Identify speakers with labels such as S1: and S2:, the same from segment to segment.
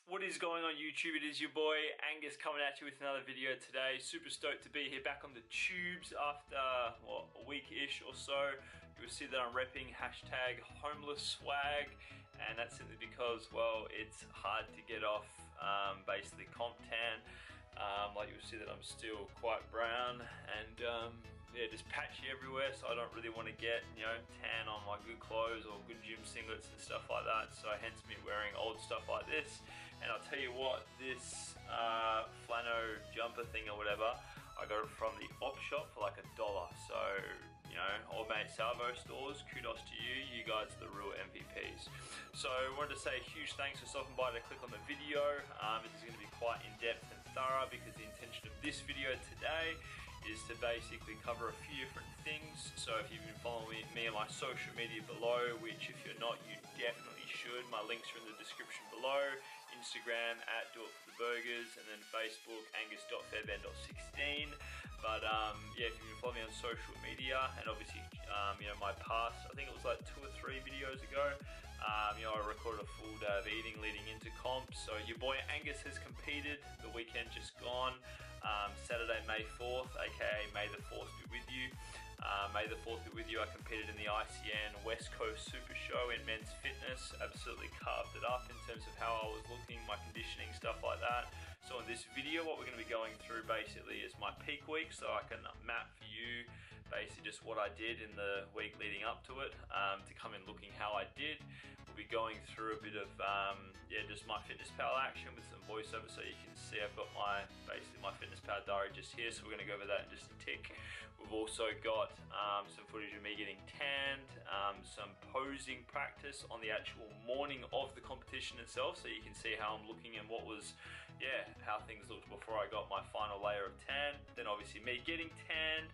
S1: What is going on YouTube? It is your boy Angus coming at you with another video today. Super stoked to be here back on the tubes after what, a week-ish or so. You'll see that I'm repping hashtag homeless swag, and that's simply because, well, it's hard to get off basically comp tan. Like you'll see that I'm still quite brown and yeah, just patchy everywhere, so I don't really want to get, you know, tan on my good clothes or good gym singlets and stuff like that, so hence me wearing old stuff like this. And I'll tell you what, this flannel jumper thing or whatever, I got it from the op shop for like $1, so, you know, old mate Salvo stores, kudos to you, you guys are the real MVPs. So I wanted to say a huge thanks for stopping by to click on the video. This is going to be quite in-depth and thorough because the intention of this video today is to basically cover a few different things. So if you've been following me on my social media below, which if you're not, you definitely should, my links are in the description below. Instagram at Do It For The Burgers, and then Facebook angus.fairbairn.16. But yeah, if you've been following me on social media, and obviously you know, my past, I think it was like 2 or 3 videos ago, you know, I recorded a full day of eating leading into comp. So your boy Angus has competed the weekend just gone, Saturday May 4th, aka May the 4th be with you. May the 4th be with you. I competed in the ICN West Coast Super Show in men's fitness. Absolutely carved it up in terms of how I was looking, my conditioning, stuff like that. So in this video, what we're going to be going through basically is my peak week, so I can map for you basically just what I did in the week leading up to it, to come in looking how I did. We'll be going through a bit of yeah, just my Fitness Pal action with some voiceover, so you can see I've got my basically my Fitness Pal diary just here, so we're going to go over that in just a tick. We've also got some footage of me getting tanned, some posing practice on the actual morning of the competition itself, so you can see how I'm looking and what was, yeah, how things looked before I got my final layer of tan. Then obviously me getting tanned,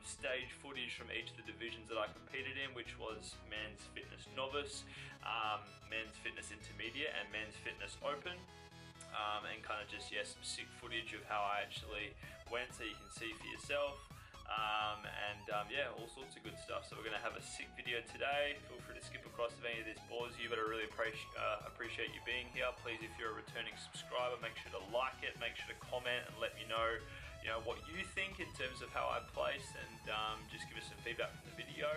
S1: stage footage from each of the divisions that I competed in, which was men's fitness novice, men's fitness intermediate, and men's fitness open. And kind of just, yeah, some sick footage of how I actually went, so you can see for yourself. Yeah, all sorts of good stuff. So we're going to have a sick video today. Feel free to skip across if any of this bores you, but I really appreciate you being here. Please, if you're a returning subscriber, make sure to like it, make sure to comment and let me know, you know, what you think in terms of how I place, and just give us some feedback from the video.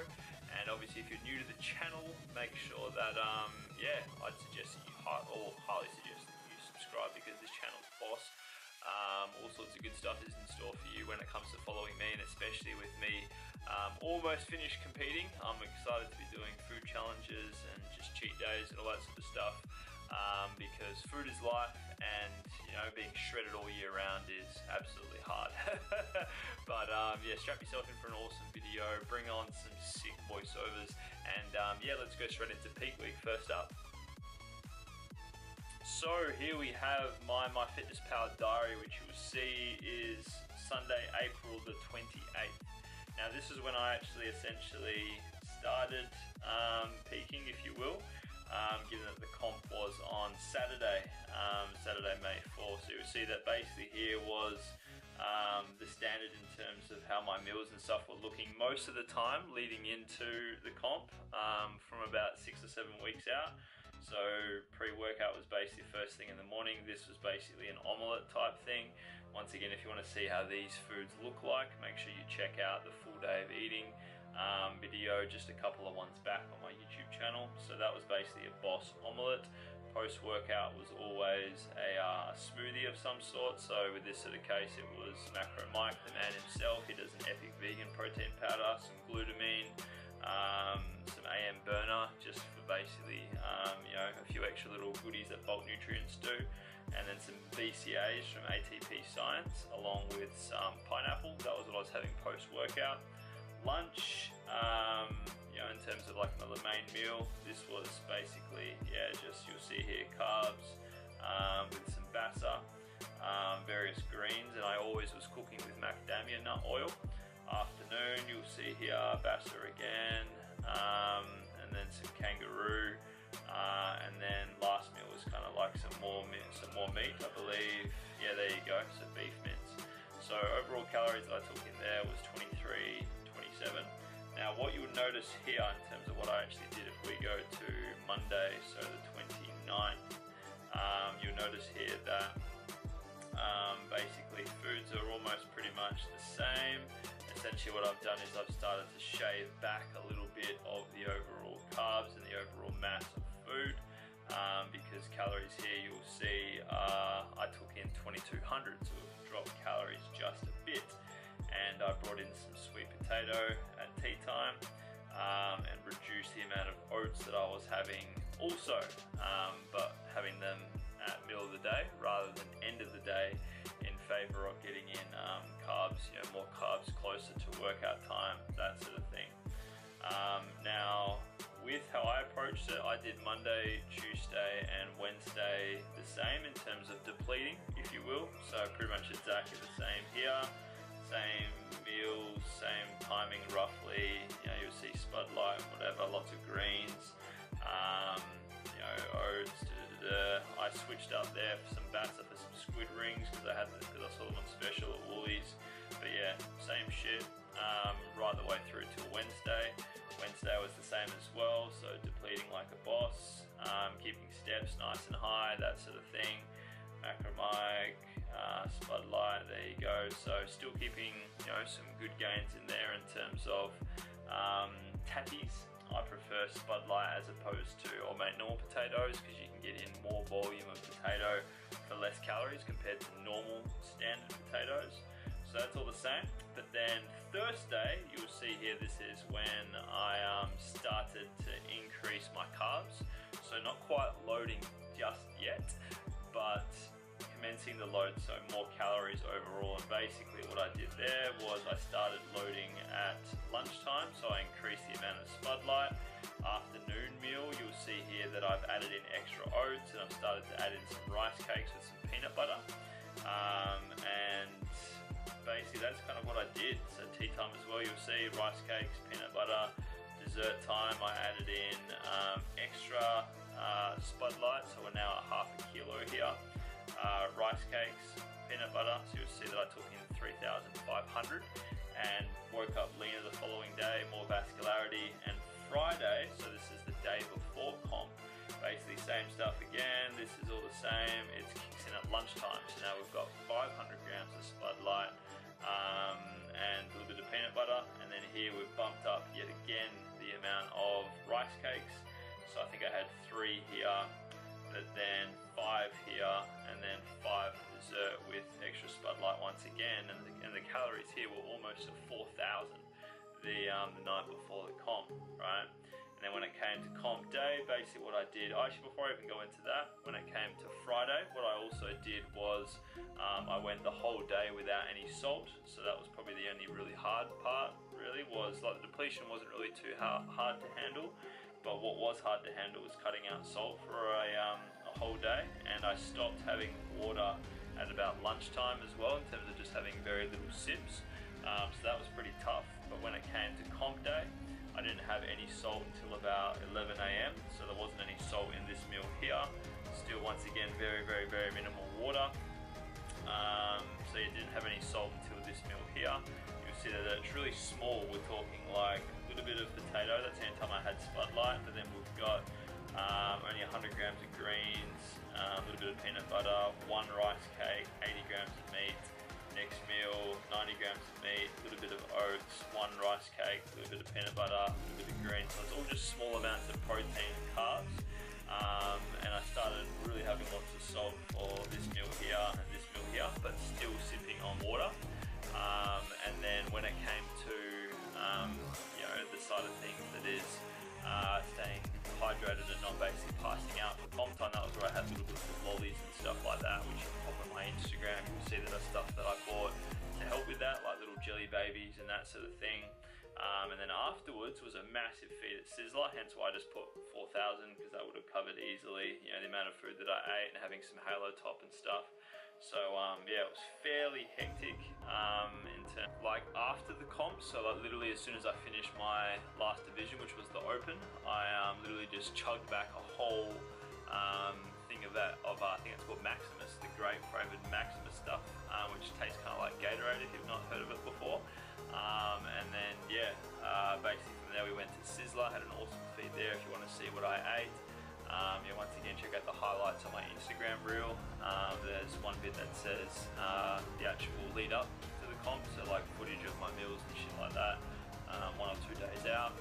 S1: And obviously if you're new to the channel, make sure that yeah, I'd suggest that you highly suggest that you subscribe, because this channel's boss. All sorts of good stuff is in store for you when it comes to following me, and especially with me almost finished competing. I'm excited to be doing food challenges and just cheat days and all that sort of stuff, because food is life, and you know, being shredded all year round is absolutely hard. But yeah, strap yourself in for an awesome video, bring on some sick voiceovers, and yeah, let's go straight into peak week first up. So here we have my MyFitnessPal diary, which you'll see is Sunday, April the 28th. Now this is when I actually essentially started peaking, if you will, given that the comp was on Saturday, Saturday May 4th. So you'll see that basically here was the standard in terms of how my meals and stuff were looking most of the time leading into the comp, from about 6 or 7 weeks out. So pre-workout was basically first thing in the morning. This was basically an omelette type thing. Once again, if you want to see how these foods look like, make sure you check out the full day of eating video just a couple of ones back on my YouTube channel. So that was basically a boss omelette. Post-workout was always a smoothie of some sort. So with this sort of case, it was Macro Mike, the man himself. He does an epic vegan protein powder, some glutamine, some AM burner, just for basically you know, a few extra little goodies that bulk nutrients do, and then some BCAAs from ATP Science, along with some pineapple. That was what I was having post-workout. Lunch, you know, in terms of like another main meal, this was basically, yeah, just you'll see here carbs with some basa, various greens, and I always was cooking with macadamia nut oil. Afternoon, you'll see here basa again, and then some kangaroo, and then last meal was kind of like some more meat, I believe. Yeah, there you go, so beef mince. So overall calories that I took in there was 23, 27. Now what you would notice here in terms of what I actually did, if we go to Monday, so the 29th, you'll basically foods are almost pretty much the same. Essentially what I've done is I've started to shave back a little bit of the overall carbs and the overall mass of food, because calories here you'll see I took in 2200, so I've dropped calories just a bit, and I brought in some sweet potato at tea time, and reduced the amount of oats that I was having also, but having them at middle of the day rather than end of the day, in favor of getting in carbs, more carbs closer to workout time, that sort of thing. Now, with how I approached it, I did Monday, Tuesday and Wednesday the same in terms of depleting, if you will. So pretty much exactly the same here. Same meals, same timing roughly. You'll see Spud Light, whatever, lots of greens, oats. I switched up there for some bats up for some squid rings because I saw them on special at Woolies. But yeah, same shit right the way through till Wednesday. Wednesday was the same as well, so depleting like a boss, keeping steps nice and high, that sort of thing. Macromike, Spud Light, there you go. So still keeping some good gains in there in terms of tatties. I prefer Spud Light as opposed to, or normal potatoes, because you can get in more volume of potato for less calories compared to normal standard potatoes. So that's all the same. But then Thursday, you'll see here, this is when I started to increase my carbs. So not quite loading just yet, but commencing the load, so more calories overall. And basically what I did there was I started loading at lunchtime, so I increased the amount of Spud Light. Afternoon meal, you'll see here that I've added in extra oats, and I've started to add in some rice cakes with some peanut butter, and basically that's kind of what I did. So tea time as well, you'll see rice cakes, peanut butter. Dessert time, I added in extra Spud Light, so we're now at half a kilo here. Rice cakes, peanut butter, so you'll see that I took in 3,500 and woke up leaner the following day, more vascularity. And Friday, so this is the day before comp, basically same stuff again, this is all the same, it kicks in at lunchtime, so now we've got 500 grams of Spud Light and a little bit of peanut butter, and then here we've bumped up yet again the amount of rice cakes, so I think I had 3 here, but then 5 here, and then 5 for dessert with extra Spud Light once again, and the calories here were almost at 4,000 the night before the comp, right? And then when it came to comp day, basically what I did, actually before I even go into that, when it came to Friday, what I also did was I went the whole day without any salt, so that was probably the only really hard part, really, was like the depletion wasn't really too hard to handle, but what was hard to handle was cutting out salt for a whole day, and I stopped having water at about lunchtime as well, in terms of just having very little sips, so that was pretty tough. But when it came to comp day, I didn't have any salt until about 11 AM, so there wasn't any salt in this meal here. Still, once again, very, very, very minimal water. So you didn't have any salt until this meal here. You'll see that it's really small. We're talking like a little bit of potato. That's the only time I had Spud Light, but then we've got only 100 grams of greens, a little bit of peanut butter, 1 rice cake, 80 grams of meat. Next meal, 90 grams of meat, a little bit of oats, 1 rice cake, a little bit of peanut butter, a little bit of greens. So it's all just small amounts of protein and carbs. And I started really having lots of salt for this meal here and this meal here, but still sipping on water. And then when it came to the side of things that is staying hydrated and not basically passing out for comp time, that was where I had little bits of lollies and stuff like that, which you pop on my Instagram. You'll see that are stuff that I bought to help with that, like little jelly babies and that sort of thing. And then afterwards was a massive feed at Sizzler, hence why I just put 4,000, because that would have covered easily, the amount of food that I ate and having some halo top and stuff. So yeah, it was fairly hectic in terms, like after the comp, so like literally as soon as I finished my last division, which was the open, I literally just chugged back a whole thing of that, I think it's called Maximus, the grape flavored Maximus stuff, which tastes kind of like Gatorade if you've not heard of it before. And then yeah, basically from there we went to Sizzler, had an awesome feed there if you want to see what I ate. Yeah, once again, check out the highlights on my Instagram reel. There's one bit that says the actual lead up to the comp, so like footage of my meals and shit like that, 1 or 2 days out,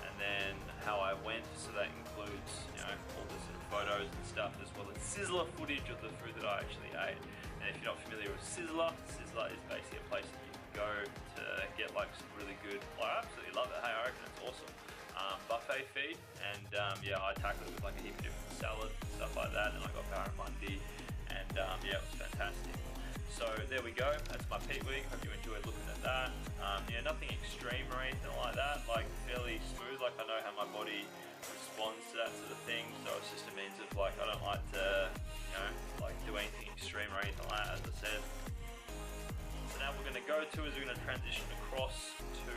S1: and then how I went, so that includes, you know, all the sort of photos and stuff, as well as Sizzler footage of the food that I actually ate. And if you're not familiar with Sizzler is basically a place that you can go to get like some really good, I absolutely love it, hey, I reckon it's awesome, buffet feed. And yeah, I tackled it with like a heap of different salads and stuff like that, and I got barramundi, and yeah, it was fantastic. So there we go, that's my peak week. Hope you enjoyed looking at that. Yeah, nothing extreme or anything like that, like fairly smooth. Like I know how my body responds to that sort of thing, so it's just a means of like, I don't like to, you know, like do anything extreme or anything like that, as I said. So now we're going to go to is we're going to transition across to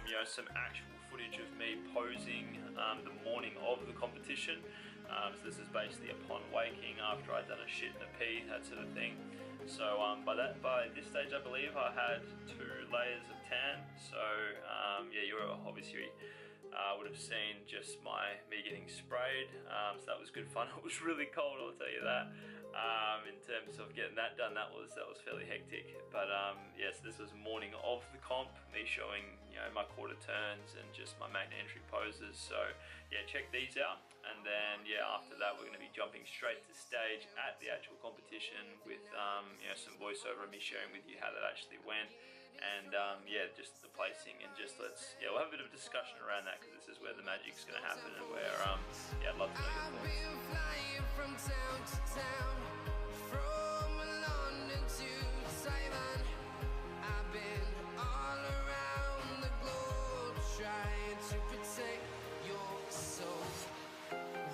S1: you know, some actual footage of me posing the morning of the competition. So this is basically upon waking, after I'd done a shit and a pee, that sort of thing. So by this stage, I believe I had 2 layers of tan. So yeah, you obviously would have seen just me getting sprayed. So that was good fun. It was really cold, I'll tell you that. In terms of getting that done, that was fairly hectic. But yes, this was morning of the comp, me showing, you know, my quarter turns and just my main entry poses. So yeah, check these out. And then yeah, after that we're going to be jumping straight to stage at the actual competition with you know, some voiceover of me sharing with you how that actually went. And yeah, just the placing, and just we'll have a bit of a discussion around that, because this is where the magic's going to happen, and where yeah, I'd love to know your thoughts. I've been flying from town to town, from London to Taiwan. I've been all around the globe trying to protect your soul.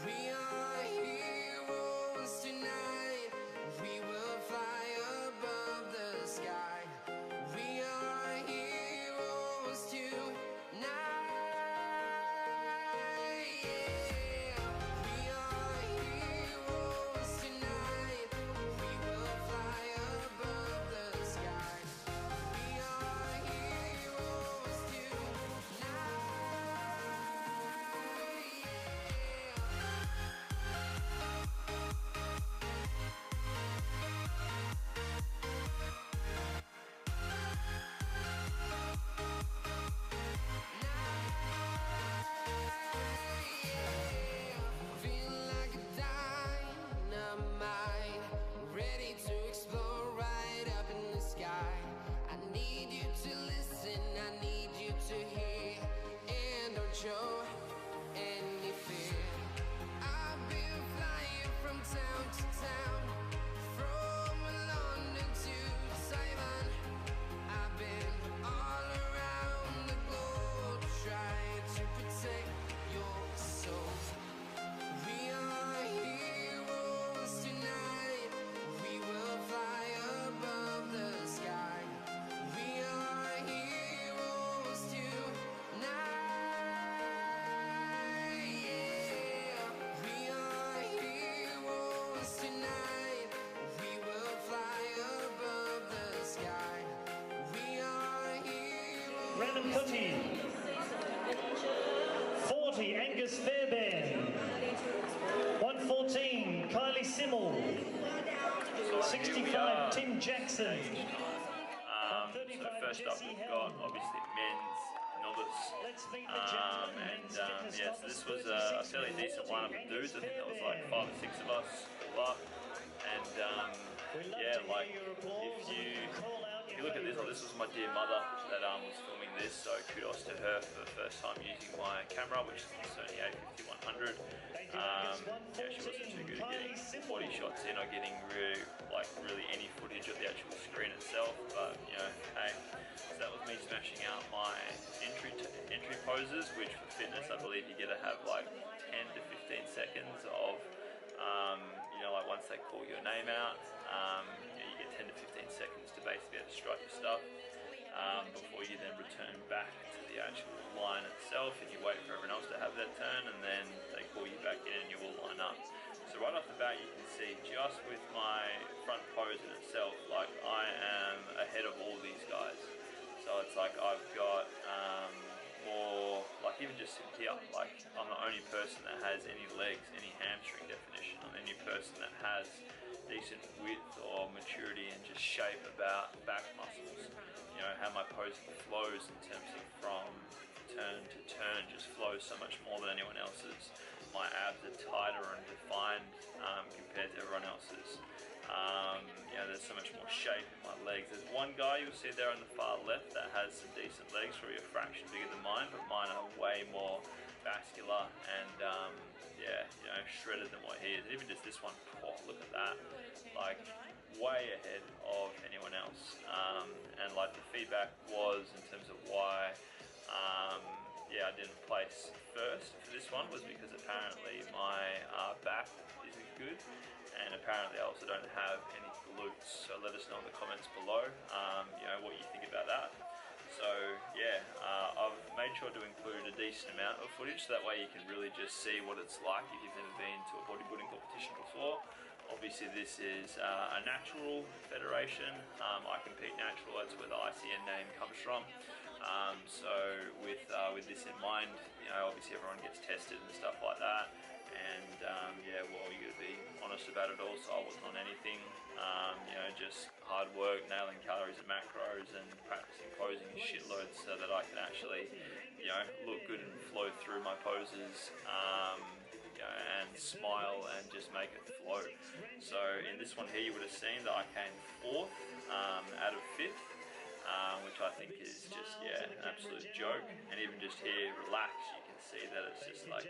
S1: We are heroes tonight. We will fly above the sky. We are heroes tonight. Yeah. We are heroes tonight. We will fly above the sky. We are heroes tonight. Feel like a dynamite, ready to explode right up in the sky. I need you to listen, I need you to hear, and don't show any fear. I've been flying from town to town, from London to Taiwan. I've been all around the globe trying to protect your soul. We are heroes tonight. We will fly above the sky. We are heroes tonight. Yeah. We are heroes tonight. We will fly above the sky. We are heroes.
S2: Random cutting. 40, Angus Fairbairn. 114, Kylie Simmel. 65, Tim Jackson.
S1: So first up we've got obviously men's novice, and yeah, so this was a fairly decent lineup of dudes. I think there was like 5 or 6 of us all up, and yeah, like if you look at this, this was my dear mother that was filming this, so kudos to her for the first time using my camera, which is the Sony a5100. Yeah, she wasn't too good at getting 40 shots in or getting really any footage of the actual screen itself, but you know, hey, so that was me smashing out my entry poses, which for fitness I believe you get to have like 10 to 15 seconds of you know, like once they call your name out, you get 10 to 15 seconds to basically be able to strike your stuff before you then return back to the actual line itself, and you wait for everyone else to have their turn, and then they call you back in and you will line up. So right off the bat you can see just with my front pose in itself, like I am ahead of all these guys. So it's like I've got you more, like even just in here, like I'm the only person that has any legs, any hamstring definition. I'm the only person that has decent width or maturity and just shape about back muscles. You know, how my posing flows in terms of from turn to turn just flows so much more than anyone else's. My abs are tighter and defined compared to everyone else's. You know, there's so much more shape in my legs. There's one guy you'll see there on the far left that has some decent legs, probably a fraction bigger than mine, but mine are way more vascular and yeah, you know, shredded than what he is. And even just this one, oh, look at that, like way ahead of anyone else. And like the feedback was in terms of why yeah, I didn't place first for this one was because apparently my back isn't good, and apparently I also don't have any glutes. So let us know in the comments below, you know, what you think about that. So yeah, I've made sure to include a decent amount of footage, so that way you can really just see what it's like if you've never been to a bodybuilding competition before. Obviously this is a natural federation. I compete natural, that's where the ICN name comes from. So with this in mind, you know, obviously everyone gets tested and stuff like that. And yeah, well, you gotta be honest about it all. So I wasn't on anything, you know, just hard work, nailing calories and macros and practicing posing a shitload so that I can actually, you know, look good and flow through my poses, you know, and smile and just make it flow. So in this one here, you would have seen that I came 4th out of 5th. Which I think is just, yeah, an absolute joke. And even just here, relax, you can see that it's just like,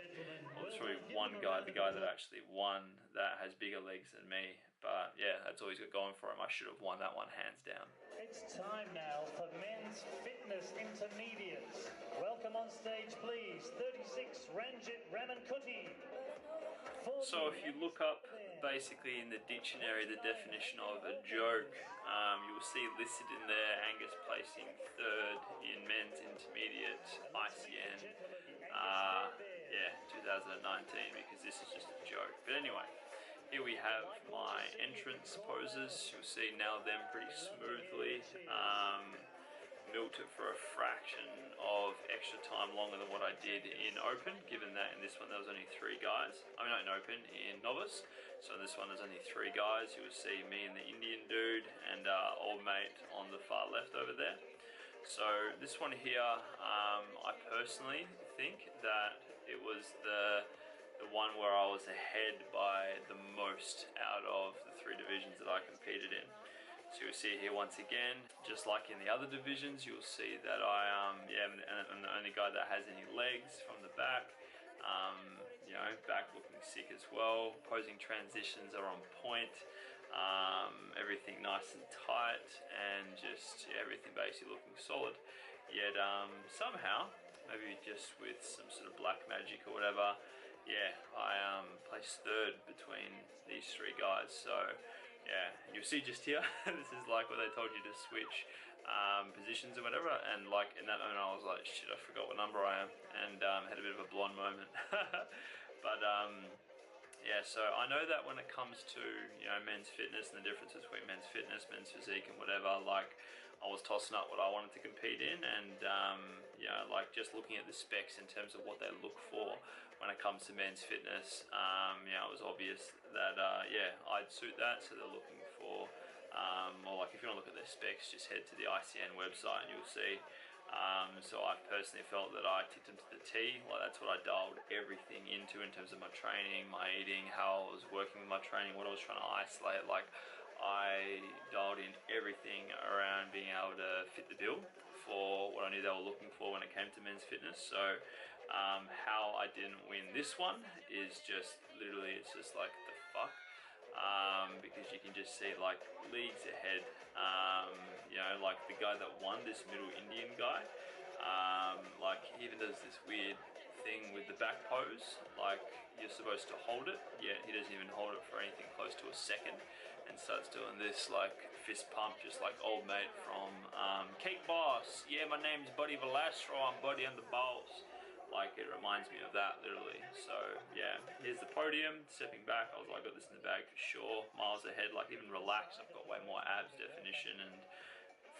S1: well, there's probably one guy, the guy that actually won, that has bigger legs than me. But yeah, that's all he's got going for him. I should have won that one hands down.
S2: It's time now for men's fitness intermediates. Welcome on stage, please, 36 Ranjit Ramankuti.
S1: So if you look up basically in the dictionary the definition of a joke, you'll see listed in there Angus placing 3rd in men's intermediate ICN, yeah, 2019, because this is just a joke. But anyway, here we have my entrance poses. You'll see nailed them pretty smoothly. Milked it for a fraction of extra time longer than what I did in open, given that in this one there was only 3 guys. I mean, not in open, in novice. So in this one there's only 3 guys. You will see me and the Indian dude and old mate on the far left over there. So this one here, I personally think that it was the one where I was ahead by the most out of the 3 divisions that I competed in. So you'll see here once again, just like in the other divisions, you'll see that yeah, I'm the only guy that has any legs from the back. You know, back looking sick as well. Posing transitions are on point. Everything nice and tight, and just yeah, everything basically looking solid. Yet somehow, maybe just with some sort of black magic or whatever, yeah, I placed 3rd between these 3 guys. So yeah, you'll see just here, this is like where they told you to switch positions or whatever, and like in that moment I was like, shit, I forgot what number I am, and had a bit of a blonde moment. But yeah, so I know that when it comes to, you know, men's fitness and the differences between men's fitness, men's physique and whatever, like I was tossing up what I wanted to compete in, and you know, like just looking at the specs in terms of what they look for when it comes to men's fitness, you know, it was obvious that yeah, I'd suit that. So they're looking for, or like if you want to look at their specs, just head to the ICN website and you'll see. So I personally felt that I ticked them to the T. Like that's what I dialed everything into in terms of my training, my eating, how I was working with my training, what I was trying to isolate. Like I dialed in everything around being able to fit the bill for what I knew they were looking for when it came to men's fitness. So how I didn't win this one is just literally, it's just like the fuck, because you can just see like leagues ahead. You know, like the guy that won, this middle Indian guy, like he even does this weird thing with the back pose, like you're supposed to hold it, yet he doesn't even hold it for anything close to a second, and starts doing this like fist pump, just like old mate from Cake Boss. Yeah, my name's Buddy Velastro, I'm Buddy, I'm the boss. Like it reminds me of that literally. So yeah, here's the podium, stepping back, I was like, I got this in the bag for sure, miles ahead, like even relaxed, I've got way more abs definition and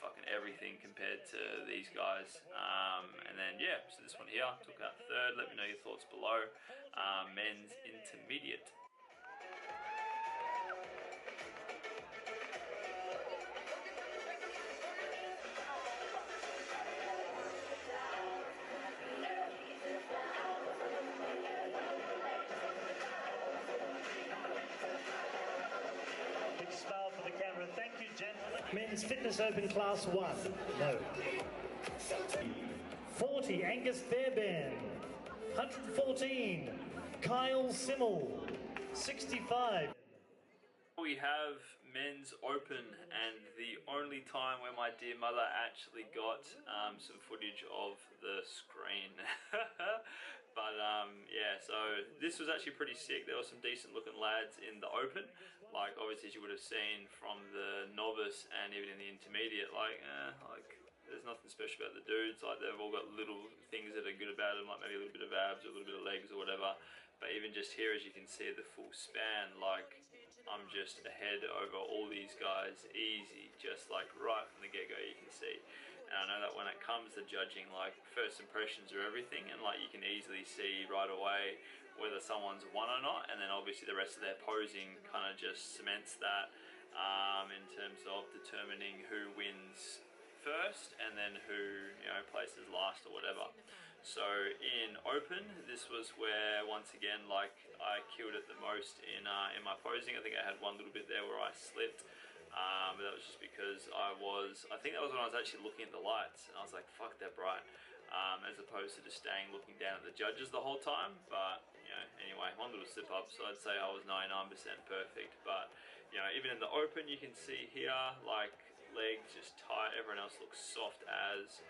S1: fucking everything compared to these guys. And then yeah, so this one here took out third. Let me know your thoughts below. Men's intermediate.
S2: Big smile for the camera. Thank you, gentlemen. Men's Fitness Open Class 1. No. 40, Angus Fairbairn. 114, Kyle Simmel. 65.
S1: We have men's open, and the only time where my dear mother actually got some footage of the screen. But yeah, so this was actually pretty sick. There were some decent looking lads in the open, like obviously as you would have seen from the novice and even in the intermediate. Like there's nothing special about the dudes. Like they've all got little things that are good about them, like maybe a little bit of abs or a little bit of legs or whatever. But even just here, as you can see, the full span, like I'm just ahead over all these guys, easy, just like right from the get-go you can see. And I know that when it comes to judging, like first impressions are everything, and like you can easily see right away whether someone's won or not, and then obviously the rest of their posing kind of just cements that in terms of determining who wins first and then who, you know, places last or whatever. So in open, this was where once again, like I killed it the most in my posing. I think I had one little bit there where I slipped. But that was just because I think that was when I was actually looking at the lights, and I was like, fuck, they're bright, as opposed to just staying looking down at the judges the whole time. But, you know, anyway, one little slip up, so I'd say I was 99% perfect. But, you know, even in the open, you can see here, like, legs just tight, everyone else looks soft as,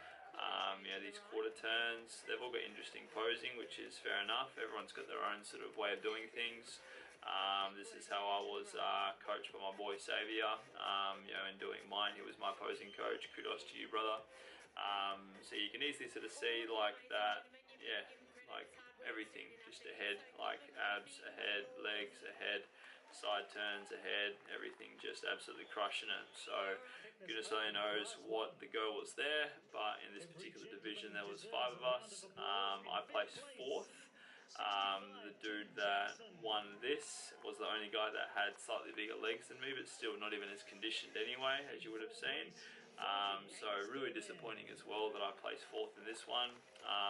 S1: you know, these quarter turns, they've all got interesting posing, which is fair enough. Everyone's got their own sort of way of doing things. This is how I was coached by my boy Xavier, you know, in doing mine. He was my posing coach. Kudos to you, brother. So you can easily sort of see like that, yeah, like everything just ahead, like abs ahead, legs ahead, side turns ahead, everything just absolutely crushing it. So goodness only knows what the go was there, but in this particular division there was 5 of us. I placed 4th. The dude that won this was the only guy that had slightly bigger legs than me, but still not even as conditioned anyway, as you would have seen. So really disappointing as well that I placed 4th in this one.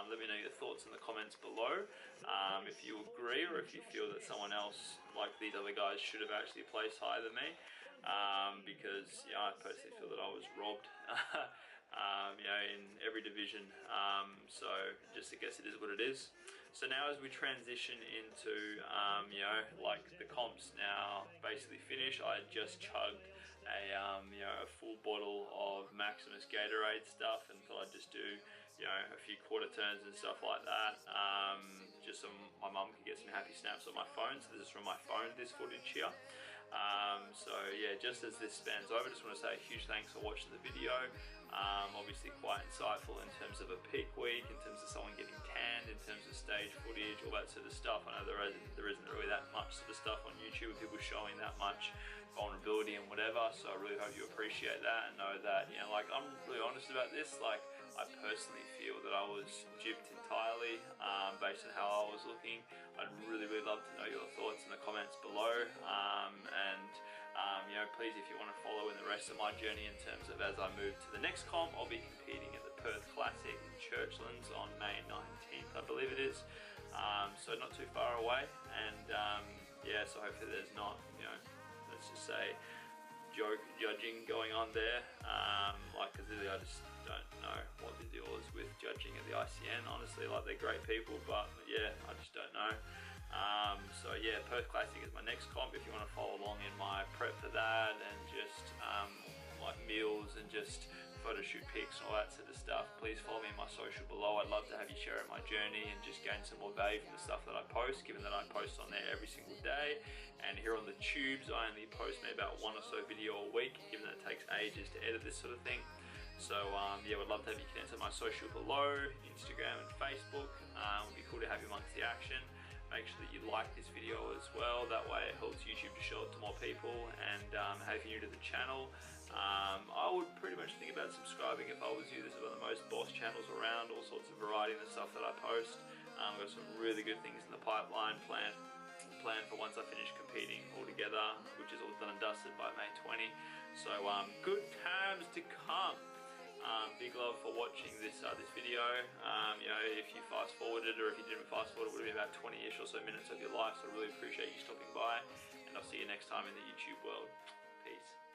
S1: Let me know your thoughts in the comments below, if you agree or if you feel that someone else, like these other guys, should have actually placed higher than me, because yeah, I personally feel that I was robbed. You know, in every division. So just I guess it is what it is. So now as we transition into, you know, like the comps now basically finish, I just chugged a, you know, a full bottle of Maximus Gatorade stuff, and thought I'd just do, you know, a few quarter turns and stuff like that. Just so my mum could get some happy snaps on my phone. So this is from my phone, this footage here. So yeah, just as this spans over, just want to say a huge thanks for watching the video. Obviously quite insightful in terms of a peak week, in terms of someone getting tanned, in terms of stage footage, all that sort of stuff. I know there isn't really that much sort of stuff on YouTube with people showing that much vulnerability and whatever, so I really hope you appreciate that and know that, you know, like I'm really honest about this. Like I personally feel that I was gypped entirely based on how I was looking. I'd really love to know your thoughts in the comments below, and you know, please, if you want to follow in the rest of my journey in terms of as I move to the next comp, I'll be competing at the Perth Classic in Churchlands on May 19th, I believe it is. So not too far away, and yeah, so hopefully there's not, you know, let's just say joke judging going on there, like, because really I just don't know what the deal is with judging at the ICN, honestly. Like, they're great people, but yeah, I just don't know. So yeah, Perth Classic is my next comp. If you want to follow along in my prep for that, and just like meals and just photo shoot pics and all that sort of stuff, please follow me in my social below. I'd love to have you share in my journey and just gain some more value from the stuff that I post, given that I post on there every single day. And here on the tubes, I only post maybe about 1 or so video a week, given that it takes ages to edit this sort of thing. So yeah, would love to have you connect to my social below, Instagram and Facebook. Would be cool to have you amongst the action. Make sure that you like this video as well. That way it helps YouTube to show it to more people. And hey, if you're new to the channel, I would pretty much think about subscribing if I was you. This is one of the most boss channels around, all sorts of variety in the stuff that I post. I've got some really good things in the pipeline planned for once I finish competing altogether, which is all done and dusted by May 20. So good times to come. Big love for watching this video. You know, if you fast forwarded or if you didn't fast forward, it would have been about 20-ish or so minutes of your life. So I really appreciate you stopping by, and I'll see you next time in the YouTube world. Peace.